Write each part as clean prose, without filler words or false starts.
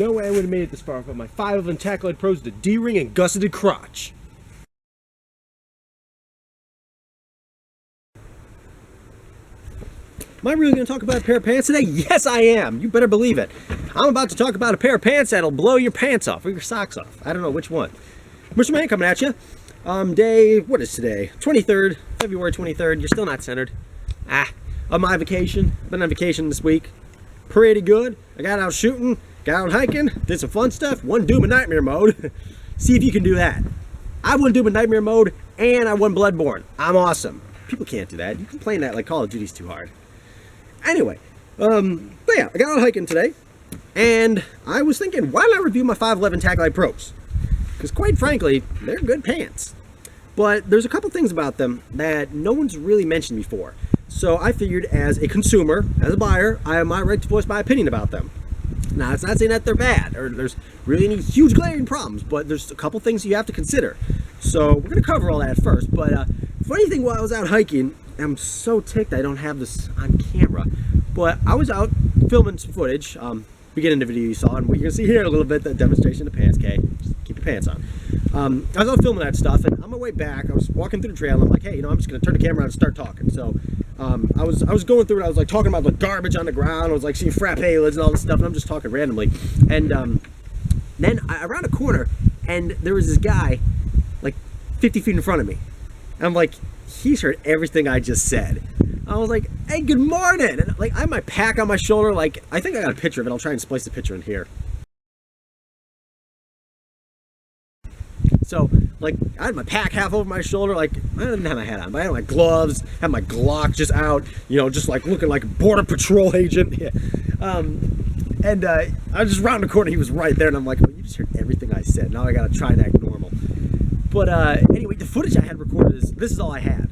no way I would have made it this far without my 5.11 Taclite Pros, the D-ring and gusseted crotch. Am I really going to talk about a pair of pants today? Yes, I am. You better believe it. I'm about to talk about a pair of pants that'll blow your pants off or your socks off. I don't know which one. Mr. Man coming at you. What is today? 23rd, February 23rd. You're still not centered. On my vacation. Been on vacation this week. Pretty good. I got out shooting, got out hiking, did some fun stuff. Won Doom and Nightmare mode. See if you can do that. I won Doom and Nightmare mode, and I won Bloodborne. I'm awesome. People can't do that. You can play that like Call of Duty's too hard. Anyway, but yeah, I got out hiking today, and I was thinking, why not review my 5.11 Taclite Pros? Because quite frankly, they're good pants. But there's a couple things about them that no one's really mentioned before. So I figured as a consumer, as a buyer, I have my right to voice my opinion about them. Now, it's not saying that they're bad, or there's really any huge glaring problems, but there's a couple things you have to consider. So we're going to cover all that first. But funny thing, while I was out hiking, I'm so ticked I don't have this on camera, but I was out filming some footage. Beginning of the video you saw, and what you're gonna see here in a little bit, the demonstration of pants. Okay, just keep your pants on. I was out filming that stuff, and on my way back, I was walking through the trail, and I'm like, hey, I'm just gonna turn the camera on and start talking. So I was going through it. I was like talking about the garbage on the ground. I was like seeing frappe lids and all this stuff, and I'm just talking randomly. And then I around a corner, and there was this guy like 50 feet in front of me. And I'm like, he's heard everything I just said. I was like, hey, good morning. And like, I have my pack on my shoulder. Like, I think I got a picture of it. I'll try and splice the picture in here. So, like, I had my pack half over my shoulder. Like, I didn't have my hat on, but I had my gloves, had my Glock just out, just like looking like a border patrol agent. Yeah. And I was just round the corner. He was right there. And I'm like, oh, you just heard everything I said. Now I got to try and act normal. But anyway, the footage I had recorded this is all I had.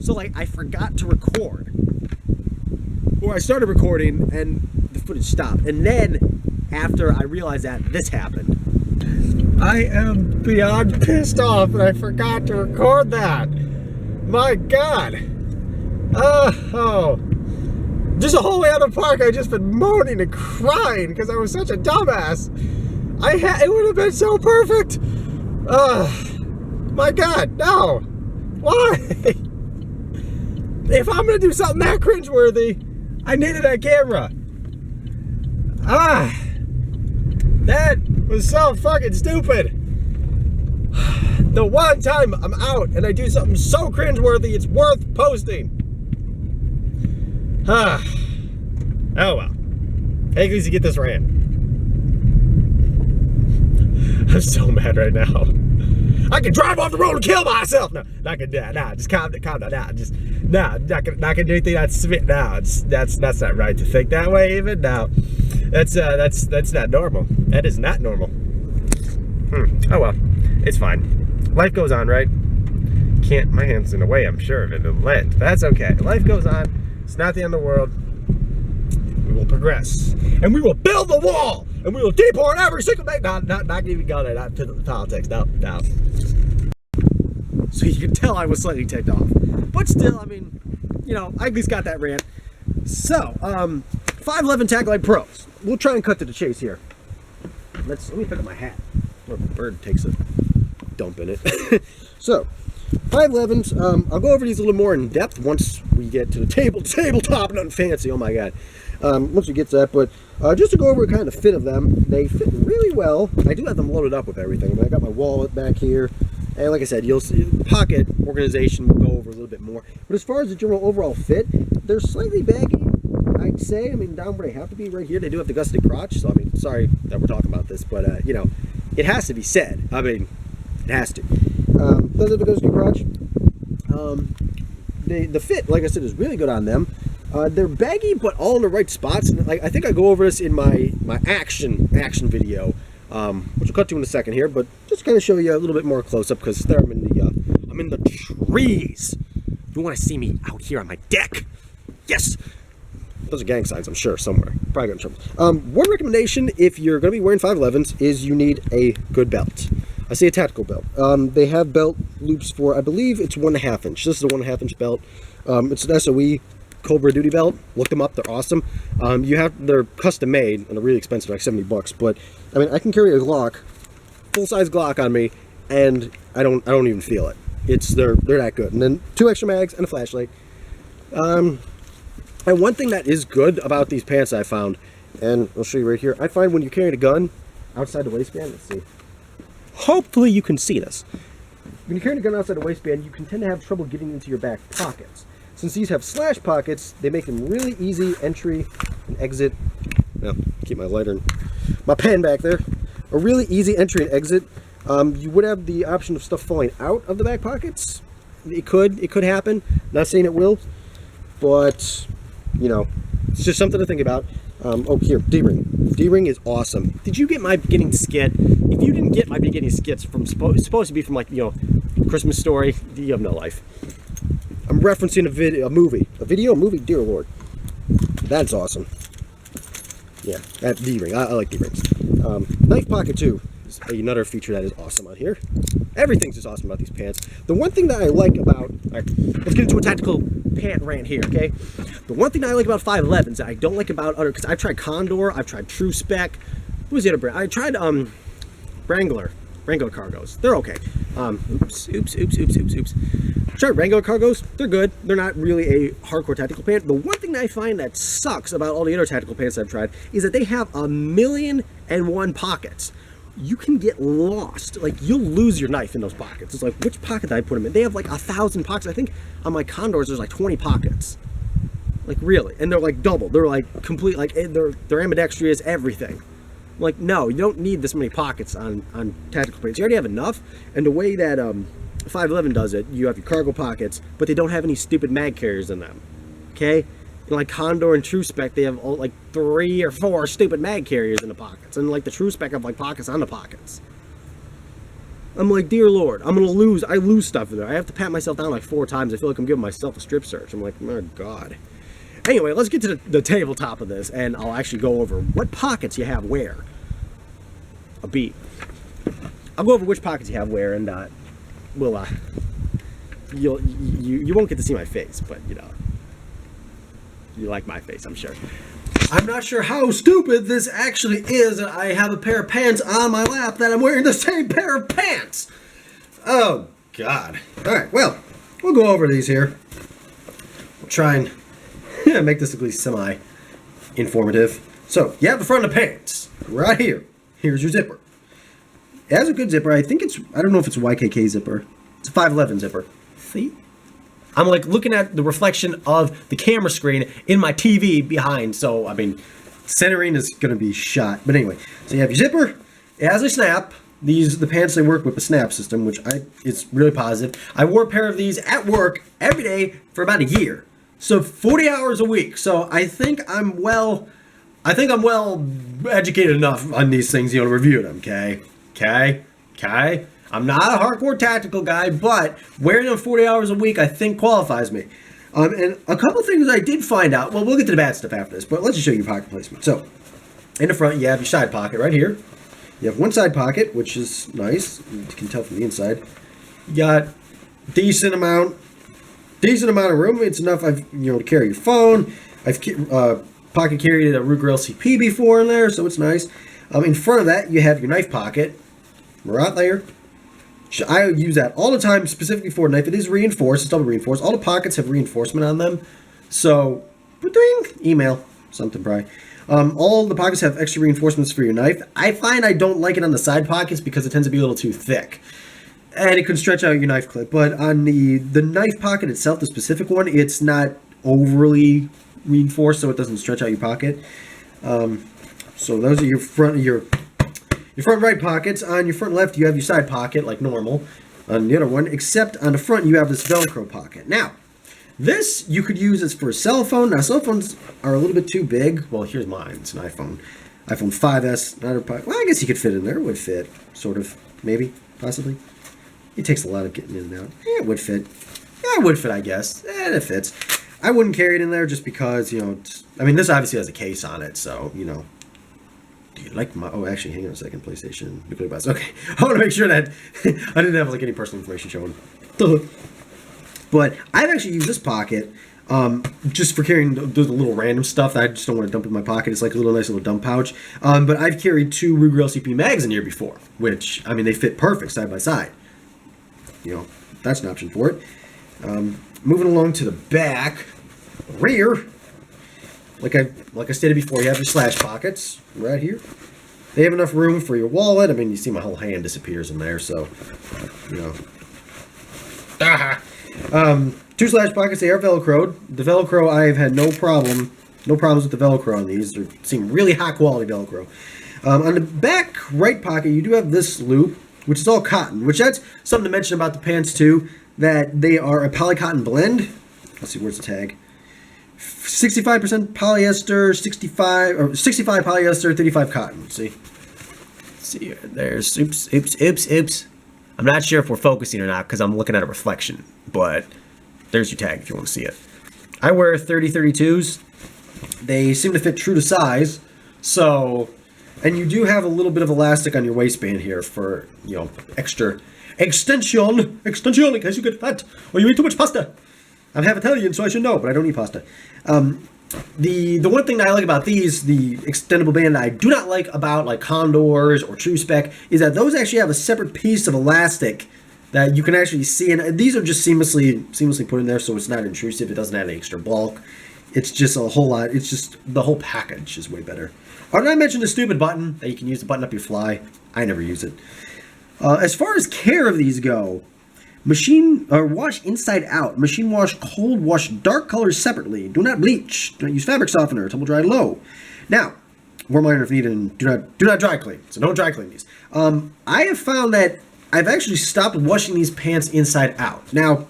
So like, I forgot to record, or I started recording and the footage stopped. And then after I realized that this happened, I am beyond pissed off and I forgot to record that. My God. Just the whole way out of the park, I just been moaning and crying because I was such a dumbass. It would have been so perfect. My God, no. Why? If I'm gonna do something that cringeworthy, I needed that camera. That was so fucking stupid. The one time I'm out and I do something so cringeworthy, it's worth posting. Oh well. At least you get this rant. I'm so mad right now. I can drive off the road and kill myself. No, not gonna do that. Nah, just calm down. Nah, not gonna do anything that's that's not right to think that way. Even no, that's not normal. That is not normal. Oh well, it's fine. Life goes on, right? My hand's in the way. I'm sure of it. It'll land, but that's okay. Life goes on. It's not the end of the world. We will progress, and we will build the wall, and we will deport every single day. Not even go there. Not to the politics. No. So you can tell I was slightly ticked off, but still, I mean, I at least got that rant. So, 5.11 Taclite Pros. We'll try and cut to the chase here. Let me pick up my hat. Or a bird takes a dump in it. So, 5.11s. I'll go over these a little more in depth once we get to the tabletop. Nothing fancy. Oh my God. Once we get to that, but just to go over kind of the fit of them, they fit really well. I do have them loaded up with everything. I mean, I got my wallet back here, and like I said, you'll see pocket organization we'll go over a little bit more. But as far as the general overall fit, they're slightly baggy, I'd say. I mean, down where they have to be right here, they do have the gusseted crotch. So I mean, sorry that we're talking about this, but it has to be said. I mean, it has to. Does have the gusseted crotch. The fit, like I said, is really good on them. They're baggy, but all in the right spots. And I think I go over this in my action video, which we'll cut to in a second here. But just kind of show you a little bit more close up because there I'm in the trees. You want to see me out here on my deck? Yes. Those are gang signs, I'm sure, somewhere. Probably got in trouble. One recommendation if you're going to be wearing 5.11s is you need a good belt. I say a tactical belt. They have belt loops for, I believe it's 1.5 inch. This is a 1.5 inch belt. It's an SOE. Cobra Duty Belt. Look them up, they're awesome. They're custom made and they're really expensive, like 70 bucks. But I mean, I can carry a Glock, full-size Glock on me, and I don't even feel it. They're that good. And then 2 extra mags and a flashlight. And one thing that is good about these pants I found, and I'll show you right here, I find when you're carrying a gun outside the waistband, let's see. Hopefully you can see this. When you're carrying a gun outside the waistband, you can tend to have trouble getting into your back pockets. Since these have slash pockets, they make them really easy entry and exit. Well, keep my lighter and my pen back there. A really easy entry and exit. You would have the option of stuff falling out of the back pockets. It could happen. Not saying it will, but you know, it's just something to think about. Oh, here, D-ring. D-ring is awesome. Did you get my beginning skit? If you didn't get my beginning skits from supposed to be from, like, you know, Christmas Story, you have no life. I'm referencing a movie, dear Lord. That's awesome. Yeah, that D-ring. I like D-rings. Knife pocket too is another feature that is awesome on here. Everything's just awesome about these pants. The one thing that I like about, all right, let's get into a tactical pant rant here, okay? The one thing that I like about 5.11s that I don't like about other, because I've tried Condor, I've tried True Spec. What was the other brand? I tried Wrangler cargos. They're okay. Oops. Tried Wrangler cargos. They're good. They're not really a hardcore tactical pant. The one thing that I find that sucks about all the other tactical pants I've tried is that they have 1,000,001 pockets. You can get lost. Like, you'll lose your knife in those pockets. It's like, which pocket did I put them in? They have like 1,000 pockets. I think on my Condors there's like 20 pockets. Like, really. And they're like double. They're like complete, like they're ambidextrous, everything. I'm like, no, you don't need this many pockets on tactical pants. You already have enough. And the way that 5.11 does it, you have your cargo pockets, but they don't have any stupid mag carriers in them. Okay? And like Condor and True Spec, they have like 3 or 4 stupid mag carriers in the pockets. And like the True Spec have like pockets on the pockets. I'm like, dear Lord, I lose stuff in there. I have to pat myself down like 4 times. I feel like I'm giving myself a strip search. I'm like, my God. Anyway, let's get to the tabletop of this, and I'll actually go over what pockets you have where. A beat. I'll go over which pockets you have where, and you won't get to see my face, but you know, you like my face, I'm sure. I'm not sure how stupid this actually is that I have a pair of pants on my lap that I'm wearing the same pair of pants. Oh, God. All right, well, we'll go over these here. We'll try and make this at least semi-informative. So, you have the front of the pants right here. Here's your zipper. It has a good zipper. I don't know if it's a YKK zipper. It's a 5.11 zipper. See? I'm like looking at the reflection of the camera screen in my TV behind. So, I mean, centering is going to be shot. But anyway, so you have your zipper. It has a snap. The pants, they work with a snap system, which is really positive. I wore a pair of these at work every day for about a year. So 40 hours a week. So I think I'm well educated enough on these things, you know, to review them, okay? I'm not a hardcore tactical guy, but wearing them 40 hours a week, I think qualifies me. And a couple things I did find out, well, we'll get to the bad stuff after this, but let's just show you pocket placement. So, in the front, you have your side pocket right here. You have one side pocket, which is nice. You can tell from the inside. You got decent amount of room. It's enough, to carry your phone. I've pocket carried a Ruger LCP before in there, so it's nice. In front of that, you have your knife pocket. Right there. I use that all the time, specifically for a knife. It is reinforced. It's double reinforced. All the pockets have reinforcement on them. So, email, something probably. All the pockets have extra reinforcements for your knife. I find I don't like it on the side pockets because it tends to be a little too thick. And it can stretch out your knife clip. But on the knife pocket itself, the specific one, it's not overly reinforced, so it doesn't stretch out your pocket. So those are your front right pockets. On your front left, you have your side pocket like normal. On the other one, except on the front, you have this Velcro pocket. Now, this you could use as for a cell phone. Now, cell phones are a little bit too big. Well, here's mine. It's an iPhone 5S. Another pocket. Well, I guess you could fit in there. It would fit, sort of, maybe, possibly. It takes a lot of getting in and out. Yeah, it would fit. Yeah, it would fit, I guess. It fits. I wouldn't carry it in there just because, this obviously has a case on it, so, Do you like my... Oh, actually, hang on a second. PlayStation nuclear blast. Okay. I want to make sure that I didn't have, any personal information shown. But I've actually used this pocket just for carrying the little random stuff that I just don't want to dump in my pocket. It's like a little nice little dump pouch. But I've carried 2 Ruger LCP mags in here before, which, I mean, they fit perfect side by side. You know, that's an option for it. Moving along to the back, rear, like I stated before, you have your slash pockets right here. They have enough room for your wallet. I mean, you see my whole hand disappears in there, so, you know. 2 slash pockets, they are Velcroed. The Velcro, I've had no problems with the Velcro on these. They seem really high quality Velcro. On the back right pocket, you do have this loop, which is all cotton, which that's something to mention about the pants too, that they are a polycotton blend. Let's see, where's the tag? 65% polyester, 65 polyester, 35 cotton. See? Let's see here. There's oops. I'm not sure if we're focusing or not because I'm looking at a reflection, but there's your tag if you want to see it. I wear 30-32s. They seem to fit true to size. So, and you do have a little bit of elastic on your waistband here for, you know, extra extension in case you get fat or you eat too much pasta. I'm half Italian, so I should know, but I don't eat pasta. The one thing that I like about these, the extendable band, that I do not like about like Condors or True Spec, is that those actually have a separate piece of elastic that you can actually see, and these are just seamlessly put in there, so it's not intrusive. It doesn't add any extra bulk. It's just a whole lot. It's just the whole package is way better. Oh, did I mention the stupid button that you can use to button up your fly? I never use it. As far as care of these go, machine wash inside out. Machine wash, cold wash dark colors separately. Do not bleach. Do not use fabric softener. Tumble dry low. Now, warm iron if needed, and do not dry clean. So don't dry clean these. I have found that I've actually stopped washing these pants inside out. Now,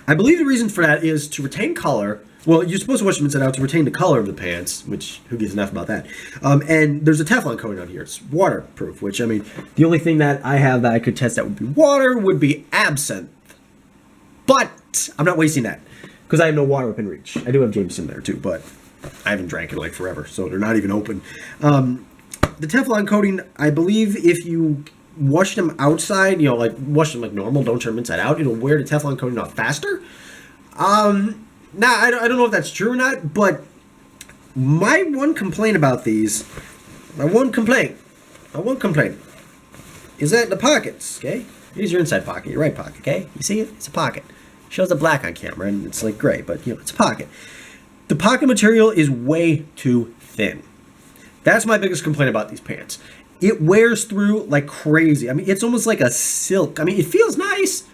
I believe the reason for that is to retain color. Well, you're supposed to wash them inside out to retain the color of the pants, which, who gives enough about that? And there's a Teflon coating on here. It's waterproof, which, I mean, the only thing that I have that I could test that would be water would be absinthe. But I'm not wasting that because I have no water within reach. I do have Jameson there too, but I haven't drank it like forever, so they're not even open. The Teflon coating, I believe if you wash them outside, you know, like wash them like normal, don't turn them inside out, it'll wear the Teflon coating off faster. Now, I don't know if that's true or not, but my one complaint about these, my one complaint is that the pockets, okay? Here's your inside pocket, your right pocket, okay? You see it? It's a pocket. Shows the black on camera, and it's like gray, but, you know, it's a pocket. The pocket material is way too thin. That's my biggest complaint about these pants. It wears through like crazy. I mean, it's almost like a silk. I mean, it feels nice.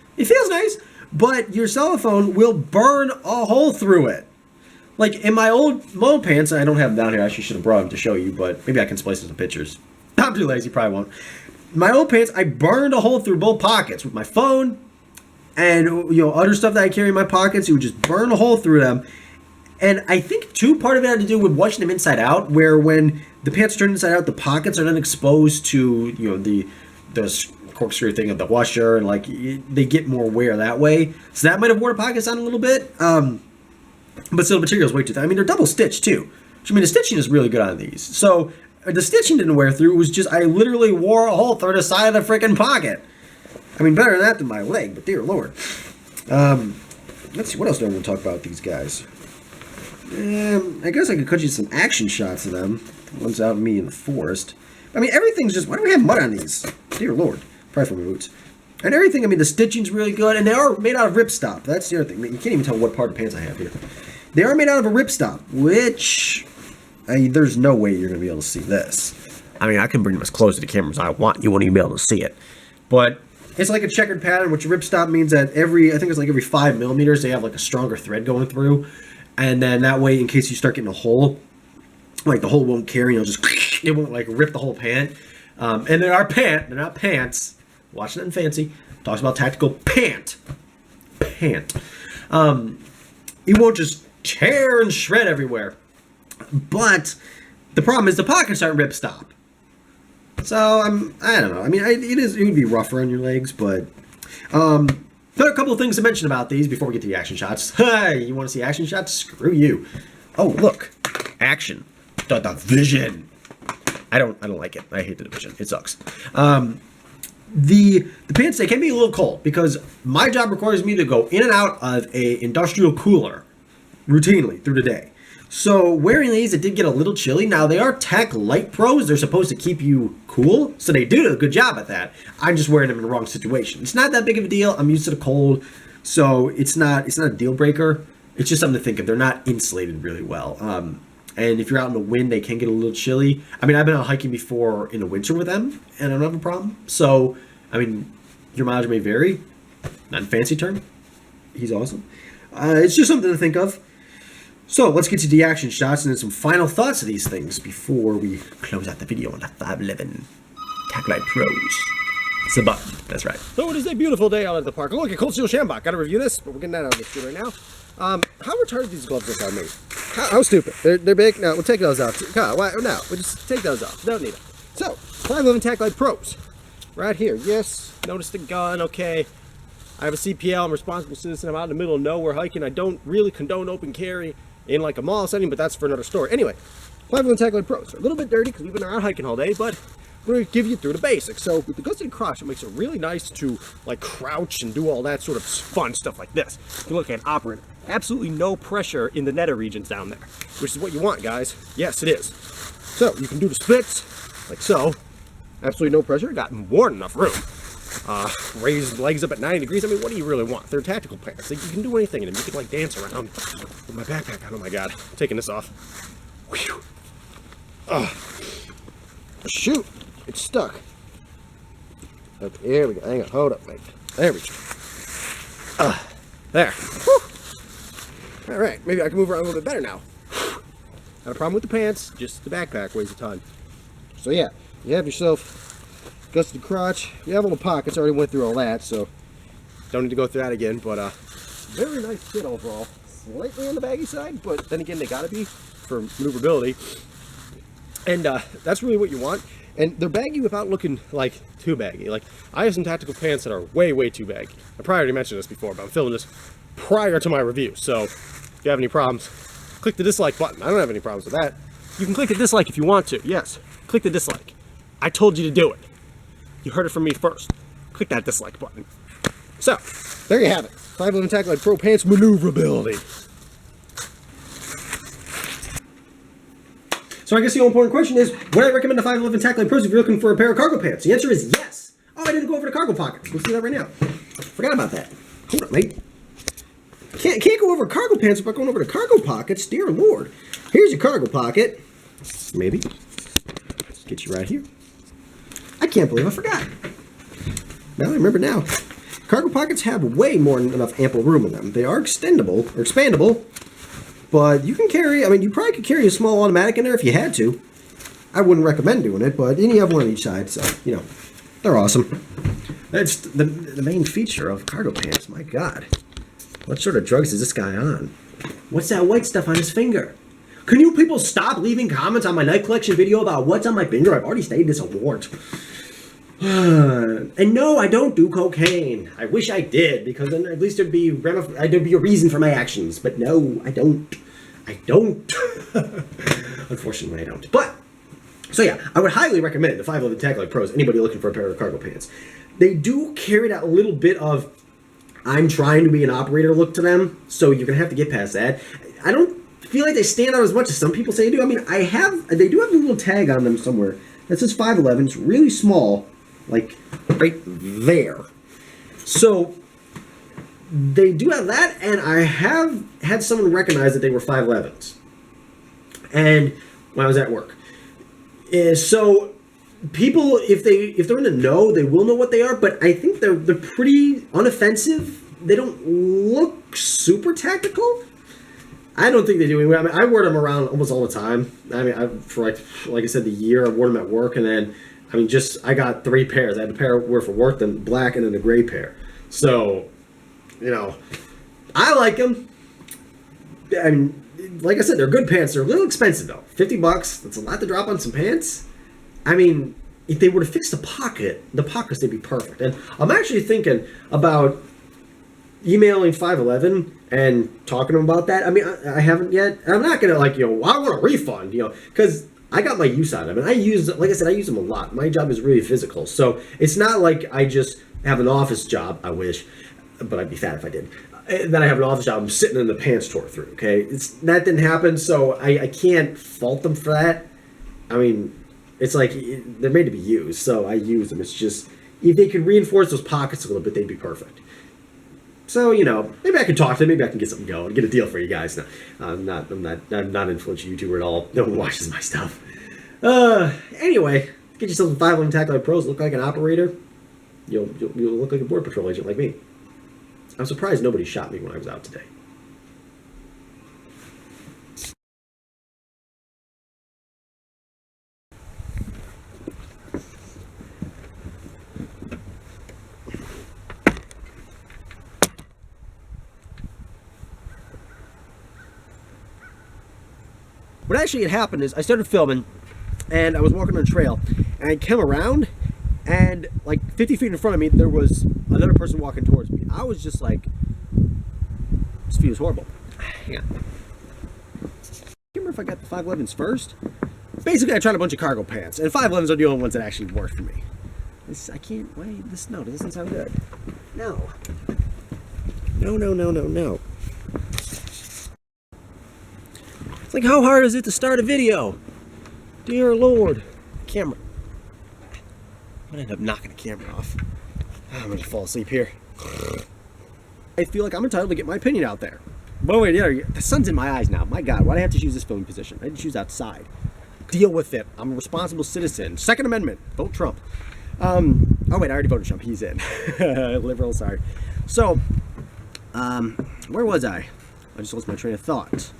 But your cell phone will burn a hole through it. Like in my old pants, I don't have them down here. I actually should have brought them to show you, but maybe I can splice some pictures. I'm too lazy, probably won't. My old pants, I burned a hole through both pockets with my phone and, you know, other stuff that I carry in my pockets. It would just burn a hole through them. And I think too, part of it had to do with washing them inside out, where when the pants turn inside out, the pockets are then exposed to, you know, the corkscrew thing of the washer, and like they get more wear that way. So that might have worn the pockets on a little bit. But still, the material is way too thin. I mean, they're double stitched too. Which, I mean, the stitching is really good on these. So the stitching didn't wear through. It was just I literally wore a hole through the side of the freaking pocket. I mean, better than that than my leg, but dear Lord. Let's see, what else do I want to talk about with these guys? I guess I could cut you some action shots of them. One's out of me in the forest. I mean, everything's just, why do we have mud on these? Dear Lord. Probably from my boots. And everything, I mean, the stitching's really good, and they are made out of ripstop. That's the other thing. You can't even tell what part of the pants I have here. They are made out of a ripstop, which, there's no way you're going to be able to see this. I mean, I can bring them as close to the camera as I want. You won't even be able to see it. But it's like a checkered pattern, which ripstop means that I think it's like every 5 millimeters, they have like a stronger thread going through. And then that way, in case you start getting a hole, like the hole won't carry, it won't like rip the whole pant. And they're not pants. Watching it in fancy. Talks about tactical pant. It won't just tear and shred everywhere. But the problem is the pockets aren't ripstop. So I don't know. I mean, it would be rougher on your legs, but there are a couple of things to mention about these before we get to the action shots. Hey, you want to see action shots? Screw you. Oh, look, action. The Division. I don't like it. I hate the Division. It sucks. The pants, they can be a little cold because my job requires me to go in and out of a industrial cooler. routinely through the day. So wearing these, it did get a little chilly. Now they are Taclite Pros. They're supposed to keep you cool, so they do a good job at that. I'm just wearing them in the wrong situation. It's not that big of a deal. I'm used to the cold, so it's not a deal breaker. It's just something to think of. They're not insulated really well. And if you're out in the wind, they can get a little chilly. I mean, I've been out hiking before in the winter with them, and I don't have a problem. So, I mean, your mileage may vary. Not a fancy term. He's awesome. It's just something to think of. So let's get to the action shots and then some final thoughts of these things before we close out the video on the 5.11 Taclite Pros. It's a button. That's right. So it is a beautiful day out at the park. Oh, look at Cold Steel Shambach. Got to review this, but we're getting that out of the shit right now. How retarded these gloves look on me? How stupid? They're big. No, we'll take those off. No, we'll just take those off. Don't need them. So 5.11 Taclite Pros, right here. Yes. Notice the gun. Okay. I have a CPL. I'm a responsible citizen. I'm out in the middle of nowhere hiking. I don't really condone open carry in like a mall setting, but that's for another story. Anyway, 5.11 Taclite Pros are a little bit dirty because we've been out hiking all day, but we're going to give you through the basics. So with the ghosted crotch, it makes it really nice to like crouch and do all that sort of fun stuff like this. You look at operator, absolutely no pressure in the nether regions down there, which is what you want, guys. Yes, it is. So you can do the splits like so. Absolutely no pressure. Got more than enough room. Raise legs up at 90 degrees. I mean, what do you really want? They're tactical pants. Like, you can do anything in them. You can like dance around with my backpack on. Oh my god. I'm taking this off. Whew. Oh. Shoot. It's stuck. Okay, here we go. Hang on. Hold up, mate. There we go. There. Whew. Alright. Maybe I can move around a little bit better now. Not a problem with the pants. Just the backpack weighs a ton. So yeah. You have yourself gusted crotch. You have little pockets. I already went through all that, so don't need to go through that again. But very nice fit overall. Slightly on the baggy side, but then again, they gotta be for maneuverability. And that's really what you want. And they're baggy without looking like too baggy. Like, I have some tactical pants that are way, way too baggy. I probably already mentioned this before, but I'm filming this prior to my review. So if you have any problems, click the dislike button. I don't have any problems with that. You can click the dislike if you want to. Yes, click the dislike. I told you to do it. You heard it from me first. Click that dislike button. So, there you have it. 5.11 Taclite Pro Pants Maneuverability. So I guess the all important question is, would I recommend the 5.11 Taclite Pros if you're looking for a pair of cargo pants? The answer is yes. Oh, I didn't go over the cargo pockets. We'll see that right now. Forgot about that. Hold up, mate. Can't go over cargo pants without going over the cargo pockets. Dear Lord. Here's your cargo pocket. Maybe. Let's get you right here. I can't believe I forgot. Now I remember now. Cargo pockets have way more than enough ample room in them. They are extendable, or expandable, but you can carry, I mean, you probably could carry a small automatic in there if you had to. I wouldn't recommend doing it, but then you have one on each side, so, you know, they're awesome. That's the main feature of cargo pants, my god. What sort of drugs is this guy on? What's that white stuff on his finger? Can you people stop leaving comments on my knife collection video about what's on my finger? I've already stated this a wart. And no, I don't do cocaine. I wish I did, because then at least there'd be a reason for my actions. But no, I don't. I don't. Unfortunately, I don't. But, so yeah, I would highly recommend the 5.11 Taclite Pros, anybody looking for a pair of cargo pants. They do carry that little bit of, I'm trying to be an operator look to them, so you're going to have to get past that. I don't feel like they stand out as much as some people say they do. I mean, they do have a little tag on them somewhere that says 5.11. It's really small, like right there. So they do have that, and I have had someone recognize that they were 5.11s. And when I was at work, so people, if they're in the know, they will know what they are. But I think they're pretty unoffensive. They don't look super tactical. I don't think they do anyway. I mean, I wear them around almost all the time. I mean, for like I said, the year I wore them at work, and then I mean, I got 3 pairs. I had a pair I wear for work, then black, and then a gray pair. So, you know, I like them. I mean, like I said, they're good pants. They're a little expensive though. $50. That's a lot to drop on some pants. I mean, if they were to fix the pockets, they'd be perfect. And I'm actually thinking about emailing 5.11 and talking to them about that. I mean, I haven't yet. I'm not gonna I want a refund, because I got my use out of them. And like I said, I use them a lot. My job is really physical, so it's not like I just have an office job. I wish, but I'd be fat if I did. then I have an office job. I'm sitting and the pants tore through. Okay, that didn't happen, so I can't fault them for that. I mean, it's like they're made to be used, so I use them. It's just if they could reinforce those pockets a little bit, they'd be perfect. So, you know, maybe I can talk to them. Maybe I can get something going. Get a deal for you guys. No, I'm not an influential YouTuber at all. No one watches my stuff. Anyway, get yourself some 5.11 Taclite Pros. Look like an operator. You'll look like a border patrol agent like me. I'm surprised nobody shot me when I was out today. What actually had happened is I started filming and I was walking on a trail and I came around and like 50 feet in front of me there was another person walking towards me. I was just like, this view is horrible. Hang on. I can't remember if I got the 5.11s first. Basically I tried a bunch of cargo pants and 5.11s are the only ones that actually work for me. I can't wait. This doesn't sound good. No. No. It's like, how hard is it to start a video? Dear Lord. Camera. I'm gonna end up knocking the camera off. I'm gonna fall asleep here. I feel like I'm entitled to get my opinion out there. But wait, the sun's in my eyes now. My God, why do I have to choose this filming position? I had to choose outside. Deal with it. I'm a responsible citizen. Second Amendment. Vote Trump. Oh wait, I already voted Trump. He's in. Liberal, sorry. So, where was I? I just lost my train of thought.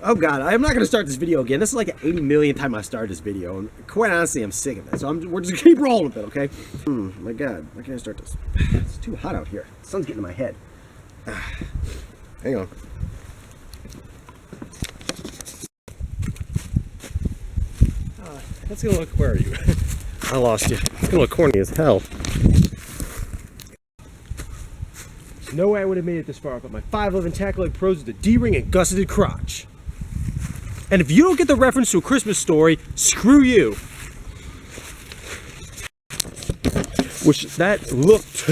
Oh God, I'm not gonna start this video again. This is like the 80 millionth time I started this video, and quite honestly, I'm sick of it. So we're just gonna keep rolling with it, okay? My God, why can't I start this? It's too hot out here. The sun's getting in my head. Hang on. That's gonna look. Where are you? I lost you. It's gonna look corny as hell. There's no way I would have made it this far, but my 5.11 Taclite Pros with the D-ring and gusseted crotch. And if you don't get the reference to A Christmas Story, screw you. Which, that looked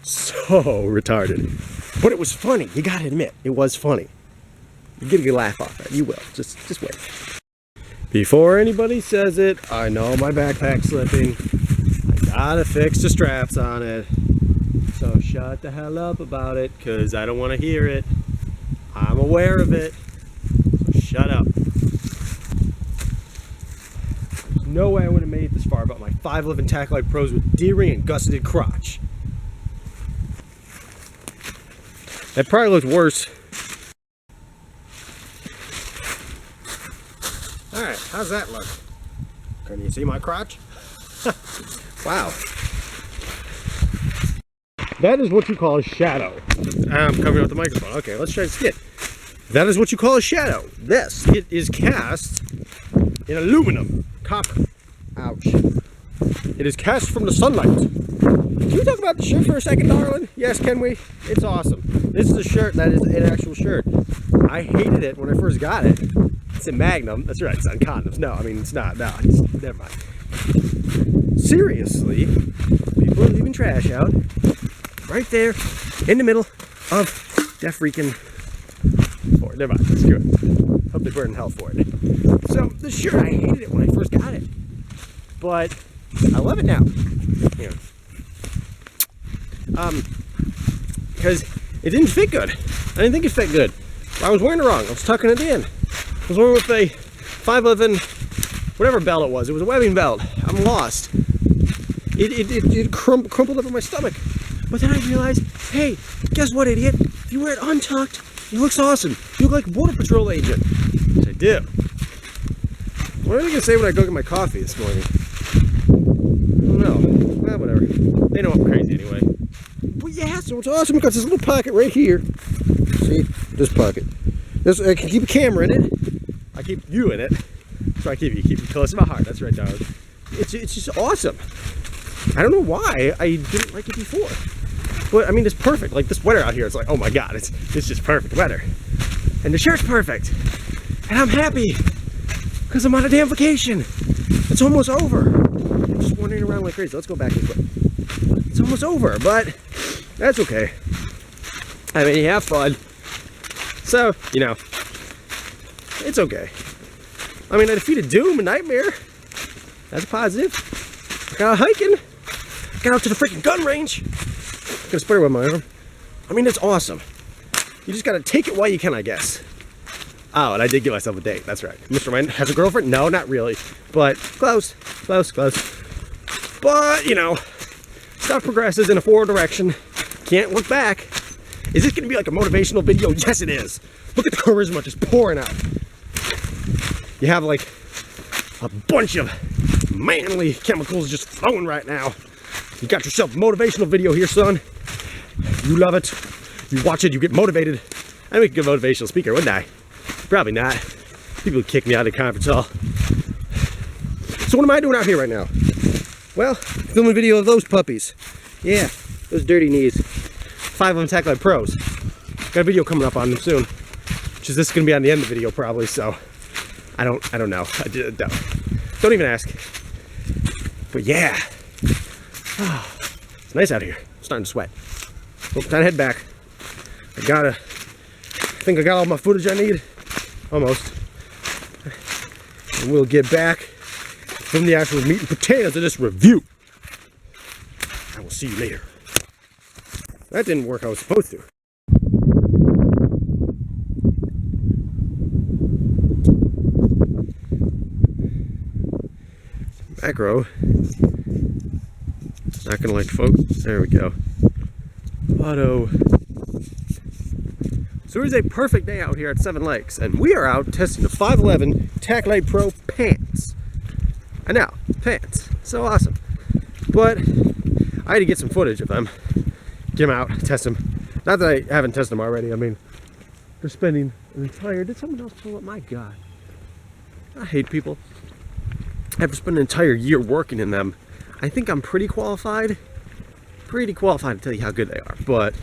so retarded. But it was funny. You gotta admit, it was funny. You get a good laugh off it. You will. Just wait. Before anybody says it, I know my backpack's slipping. I gotta fix the straps on it. So shut the hell up about it, because I don't want to hear it. I'm aware of it. So shut up. There's no way I would have made it this far about my 5.11 Taclite Pros with D-ring and gusseted crotch. That probably looked worse. Alright, how's that look? Can you see my crotch? Wow. That is what you call a shadow. I'm covering up the microphone. Okay, let's try this again. That is what you call a shadow. This, it is cast in aluminum, copper. Ouch. It is cast from the sunlight. Can we talk about the shirt for a second, darling? Yes, can we? It's awesome. This is a shirt that is an actual shirt. I hated it when I first got it. It's a Magnum. That's right, it's on condoms. No, I mean, it's not. No, never mind. Seriously, people are leaving trash out right there in the middle of that freaking floor. Never mind, screw it. Hope they burn in hell for it. So, the shirt, I hated it when I first got it. But I love it now. Yeah. Because it didn't fit good. I didn't think it fit good. I was wearing it wrong. I was tucking it in. I was wearing with a 5.11, whatever belt it was. It was a webbing belt. I'm lost. It crumpled up in my stomach. But then I realized, hey, guess what, idiot? If you wear it untucked, it looks awesome. You look like a border patrol agent. Which I do. What are they gonna say when I go get my coffee this morning? I don't know. Well, whatever. They know I'm crazy anyway. But yeah, so it's awesome because this little pocket right here. See? This pocket. I can keep a camera in it. I keep you in it. So I keep you close to my heart. That's right, darling. It's just awesome. I don't know why I didn't like it before. But I mean, it's perfect. Like this weather out here, it's like, oh my God, it's just perfect weather. And the shirt's perfect. And I'm happy because I'm on a damn vacation. It's almost over. I'm just wandering around like crazy. Let's go back real quick. It's almost over, but that's okay. I mean, you have fun. So, you know, it's okay. I mean, I defeated Doom and Nightmare. That's a positive. I got out hiking. I got out to the freaking gun range. Got a spider web on my arm. I mean, it's awesome. You just gotta take it while you can, I guess. Oh, and I did give myself a date. That's right. Mr. Ryan has a girlfriend? No, not really. But close, close, close. But, you know, stuff progresses in a forward direction. Can't look back. Is this gonna be like a motivational video? Yes, it is. Look at the charisma just pouring out. You have like a bunch of manly chemicals just flowing right now. You got yourself a motivational video here, son. You love it. You watch it, you get motivated. I'd make a good motivational speaker, wouldn't I? Probably not. People would kick me out of the conference hall. So what am I doing out here right now? Well, filming a video of those puppies. Yeah, those dirty knees. 5.11 Taclite Pros. Got a video coming up on them soon. Which is this is gonna be on the end of the video probably, so I don't know. Don't even ask. But yeah. Oh, it's nice out here. I'm starting to sweat. Well, time to head back. I think I got all my footage I need. Almost. And we'll get back from the actual meat and potatoes of this review. I will see you later. That didn't work how I was supposed to. Macro. Not gonna like focus. There we go. Auto. So it is a perfect day out here at Seven Lakes, and we are out testing the 5.11 Taclite Pro pants. I know, pants. So awesome. But I had to get some footage of them. Get them out, test them. Not that I haven't tested them already. I mean, they're spending an entire... Did someone else pull up? My God. I hate people. After spending an entire year working in them, I think I'm pretty qualified. Pretty qualified to tell you how good they are, but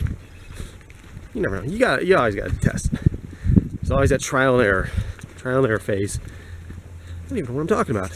you never know. You always gotta test. There's always that trial and error phase. I don't even know what I'm talking about.